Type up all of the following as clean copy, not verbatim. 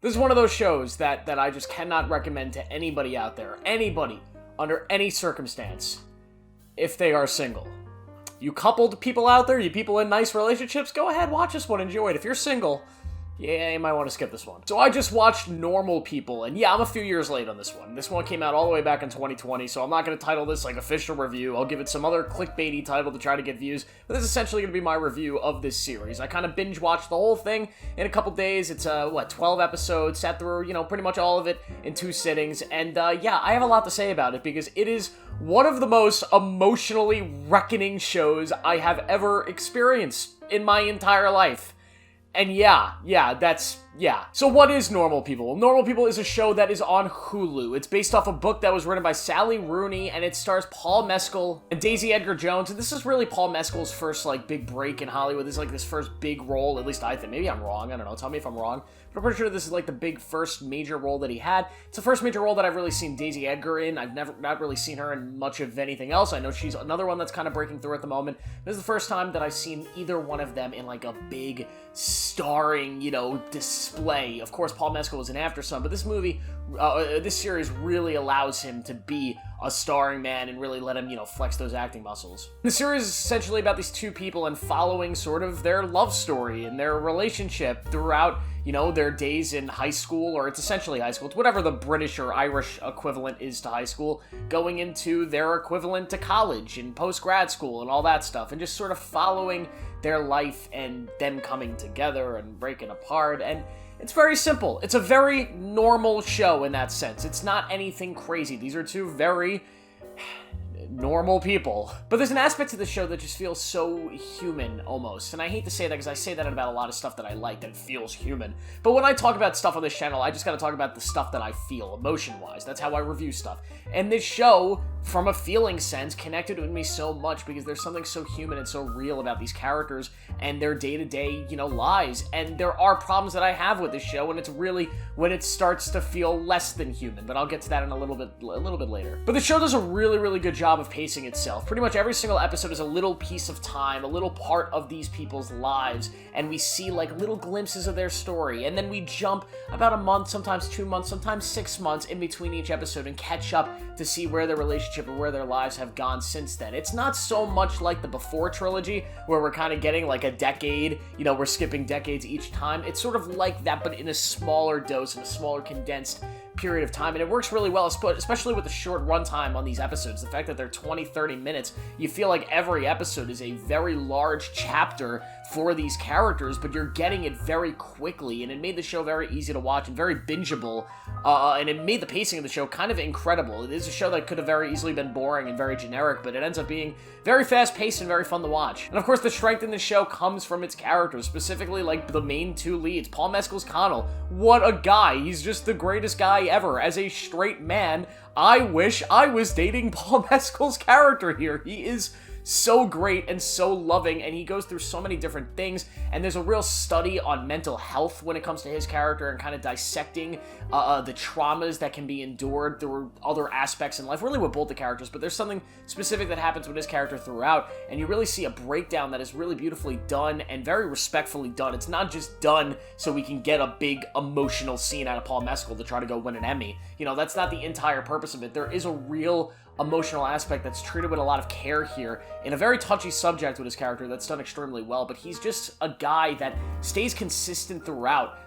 This is one of those shows that I just cannot recommend to anybody out there. Anybody, under any circumstance, if they are single. You coupled people out there, you people in nice relationships, go ahead, watch this one, enjoy it. If you're single, yeah, you might want to skip this one. So I just watched Normal People, and yeah, I'm a few years late on this one. This one came out all the way back in 2020, so I'm not going to title this like official review. I'll give it some other clickbaity title to try to get views, but this is essentially going to be my review of this series. I kind of binge watched the whole thing in a couple days. It's 12 episodes, sat through, pretty much all of it in 2 sittings, and yeah, I have a lot to say about it because it is one of the most emotionally reckoning shows I have ever experienced in my entire life. And yeah. So what is Normal People? Normal People is a show that is on Hulu. It's based off a book that was written by Sally Rooney, and it stars Paul Mescal and Daisy Edgar Jones. And this is really Paul Mescal's first, big break in Hollywood. This is, his first big role, at least I think. Maybe I'm wrong. I don't know. Tell me if I'm wrong. But I'm pretty sure this is, the big first major role that he had. It's the first major role that I've really seen Daisy Edgar in. I've not really seen her in much of anything else. I know she's another one that's kind of breaking through at the moment. This is the first time that I've seen either one of them in, a big starring, display. Of course, Paul Mescal was an after son, but this series really allows him to be a starring man and really let him, flex those acting muscles. The series is essentially about these two people and following sort of their love story and their relationship throughout, their days in high school, or it's essentially high school. It's whatever the British or Irish equivalent is to high school, going into their equivalent to college and post-grad school and all that stuff, and just sort of following their life and them coming together and breaking apart. And it's very simple. It's a very normal show in that sense. It's not anything crazy. These are two very normal people. But there's an aspect to the show that just feels so human, almost. And I hate to say that because I say that about a lot of stuff that I like that feels human. But when I talk about stuff on this channel, I just gotta talk about the stuff that I feel, emotion-wise. That's how I review stuff. And this show, from a feeling sense, connected with me so much because there's something so human and so real about these characters and their day-to-day, lives. And there are problems that I have with this show, and it's really when it starts to feel less than human. But I'll get to that in a little bit later. But the show does a really, really good job of pacing itself. Pretty much every single episode is a little piece of time, a little part of these people's lives, and we see little glimpses of their story, and then we jump about a month, sometimes 2 months, sometimes 6 months in between each episode and catch up to see where their relationship and where their lives have gone since then. It's not so much like the Before trilogy, where we're kind of getting a decade, we're skipping decades each time. It's sort of like that, but in a smaller dose, in a smaller condensed period of time, and it works really well, especially with the short runtime on these episodes. The fact that they're 20-30 minutes, you feel like every episode is a very large chapter for these characters, but you're getting it very quickly, and it made the show very easy to watch and very bingeable, and it made the pacing of the show kind of incredible. It is a show that could have very easily been boring and very generic, but it ends up being very fast-paced and very fun to watch. And of course, the strength in the show comes from its characters, specifically the main 2 leads. Paul Mescal's Connell, what a guy. He's just the greatest guy ever. As a straight man, I wish I was dating Paul Mescal's character here. He is so great and so loving, and he goes through so many different things, and there's a real study on mental health when it comes to his character and kind of dissecting the traumas that can be endured through other aspects in life, really with both the characters, but there's something specific that happens with his character throughout, and you really see a breakdown that is really beautifully done and very respectfully done. It's not just done so we can get a big emotional scene out of Paul Mescal to try to go win an Emmy. That's not the entire purpose of it. There is a real emotional aspect that's treated with a lot of care here in a very touchy subject with his character that's done extremely well, but he's just a guy that stays consistent throughout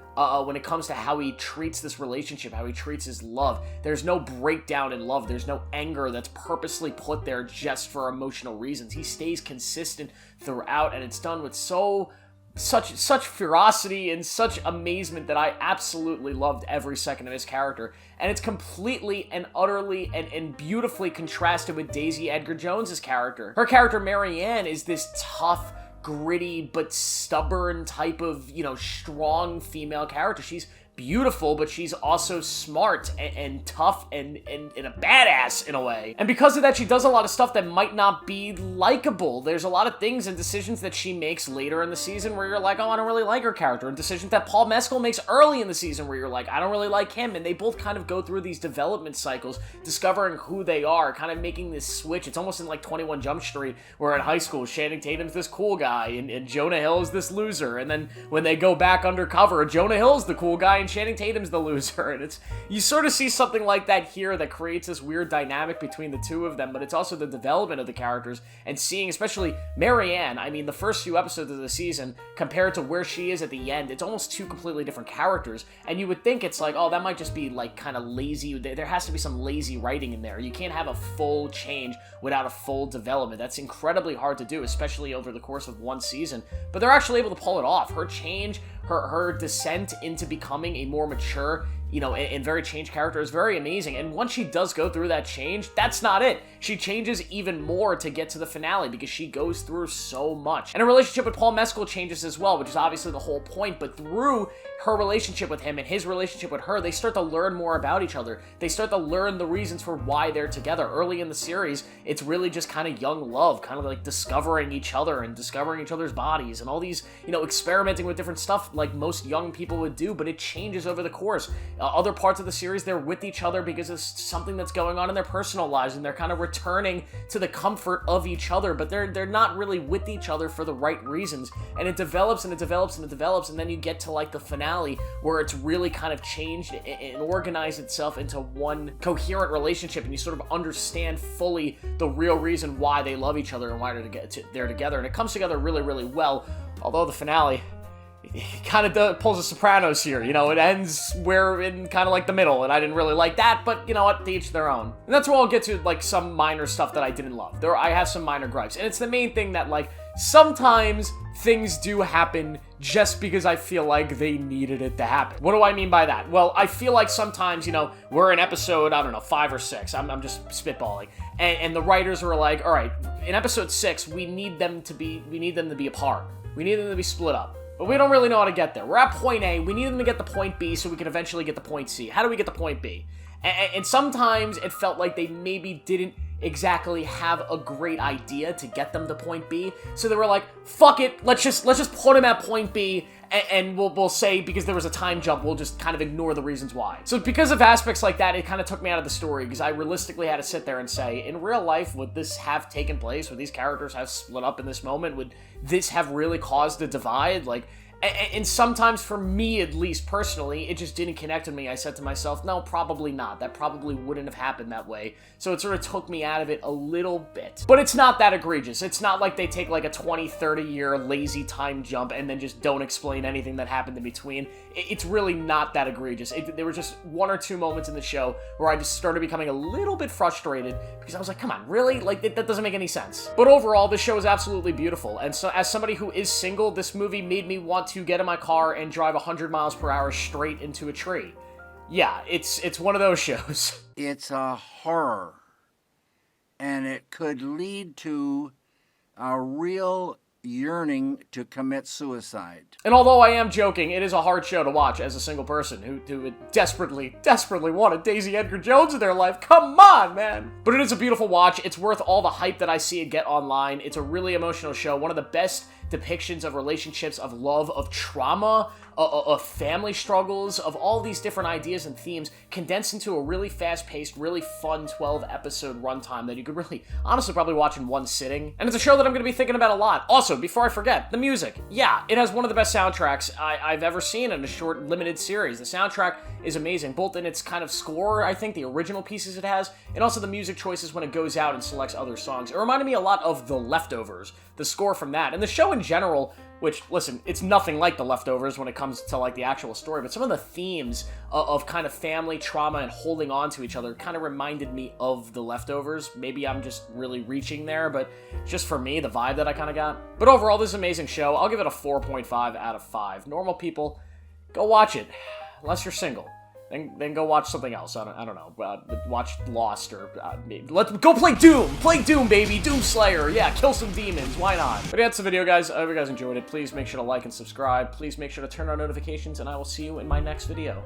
when it comes to how he treats this relationship, how he treats his love. There's no breakdown in love. There's no anger that's purposely put there just for emotional reasons. He stays consistent throughout, and it's done with such ferocity and such amazement that I absolutely loved every second of his character. And it's completely and utterly and beautifully contrasted with Daisy Edgar Jones's character. Her character, Marianne, is this tough, gritty, but stubborn type of, strong female character. She's beautiful, but she's also smart and tough and a badass in a way. And because of that, she does a lot of stuff that might not be likable. There's a lot of things and decisions that she makes later in the season where you're like, oh, I don't really like her character. And decisions that Paul Mescal makes early in the season where you're like, I don't really like him. And they both kind of go through these development cycles, discovering who they are, kind of making this switch. It's almost in 21 Jump Street, where in high school, Channing Tatum's this cool guy and Jonah Hill is this loser. And then when they go back undercover, Jonah Hill's the cool guy and Channing Tatum's the loser, and you sort of see something like that here that creates this weird dynamic between the two of them, but it's also the development of the characters, and seeing, especially Marianne, I mean, the first few episodes of the season, compared to where she is at the end, it's almost two completely different characters, and you would think it's like, oh, that might just be, like, kind of lazy, there has to be some lazy writing in there. You can't have a full change without a full development. That's incredibly hard to do, especially over the course of one season, but they're actually able to pull it off. Her change, her descent into becoming a more mature, you know, and very changed character is very amazing. And once she does go through that change, that's not it. She changes even more to get to the finale because she goes through so much. And her relationship with Paul Mescal changes as well, which is obviously the whole point, but through her relationship with him and his relationship with her, they start to learn more about each other. They start to learn the reasons for why they're together. Early in the series, it's really just kind of young love, kind of like discovering each other and discovering each other's bodies and all these, you know, experimenting with different stuff like most young people would do, but it changes over the course. Other parts of the series, they're with each other because of something that's going on in their personal lives, and they're kind of returning to the comfort of each other, but they're not really with each other for the right reasons, and it develops and it develops and it develops, and then you get to like the finale where it's really kind of changed and organized itself into one coherent relationship, and you sort of understand fully the real reason why they love each other and why they're together, and it comes together really, really well, although the finale, it kind of pulls a Sopranos here, you know, it ends where in kind of like the middle, and I didn't really like that, but you know what, to each their own. And that's where I'll get to, like, some minor stuff that I didn't love. I have some minor gripes, and it's the main thing that, like, sometimes things do happen just because I feel like they needed it to happen. What do I mean by that? Well, I feel like sometimes, you know, we're in episode, I don't know, 5 or 6, I'm just spitballing, and the writers are like, all right, in episode 6, we need them to be apart. We need them to be split up. But we don't really know how to get there. We're at point A, we need them to get to point B so we can eventually get to point C. How do we get to point B? And sometimes it felt like they maybe didn't exactly have a great idea to get them to point B. So they were like, fuck it, let's just put him at point B, and we'll say, because there was a time jump, we'll just kind of ignore the reasons why. So because of aspects like that, it kind of took me out of the story, because I realistically had to sit there and say, in real life, would this have taken place? Would these characters have split up in this moment? Would this have really caused a divide? Like, and sometimes, for me at least personally, it just didn't connect with me. I said to myself, no, probably not. That probably wouldn't have happened that way. So it sort of took me out of it a little bit. But it's not that egregious. It's not like they take like a 20, 30-year lazy time jump and then just don't explain anything that happened in between. It's really not that egregious. There were just 1 or 2 moments in the show where I just started becoming a little bit frustrated because I was like, come on, really? Like, that doesn't make any sense. But overall, this show is absolutely beautiful. And so as somebody who is single, this movie made me want to get in my car and drive 100 miles per hour straight into a tree. Yeah, it's one of those shows. It's a horror, and it could lead to a real yearning to commit suicide. And although I am joking, it is a hard show to watch as a single person who would desperately wanted Daisy Edgar Jones in their life. Come on, man! But it is a beautiful watch. It's worth all the hype that I see it get online. It's a really emotional show. One of the best depictions of relationships, of love, of trauma, of family struggles, of all these different ideas and themes condensed into a really fast-paced, really fun 12-episode runtime that you could really, honestly, probably watch in one sitting. And it's a show that I'm going to be thinking about a lot. Also, before I forget, the music. Yeah, it has one of the best soundtracks I've ever seen in a short, limited series. The soundtrack is amazing, both in its kind of score, I think, the original pieces it has, and also the music choices when it goes out and selects other songs. It reminded me a lot of The Leftovers, the score from that. And the show in general, which, listen, it's nothing like The Leftovers when it comes to, like, the actual story, but some of the themes of kind of family trauma and holding on to each other kind of reminded me of The Leftovers. Maybe I'm just really reaching there, but just for me, the vibe that I kind of got. But overall, this is an amazing show. I'll give it a 4.5 out of 5. Normal people, go watch it, unless you're single. Then go watch something else. I don't know. Watch Lost or let's go play Doom. Play Doom, baby. Doom Slayer. Yeah, kill some demons. Why not? But yeah, that's the video, guys. I hope you guys enjoyed it. Please make sure to like and subscribe. Please make sure to turn on notifications, and I will see you in my next video.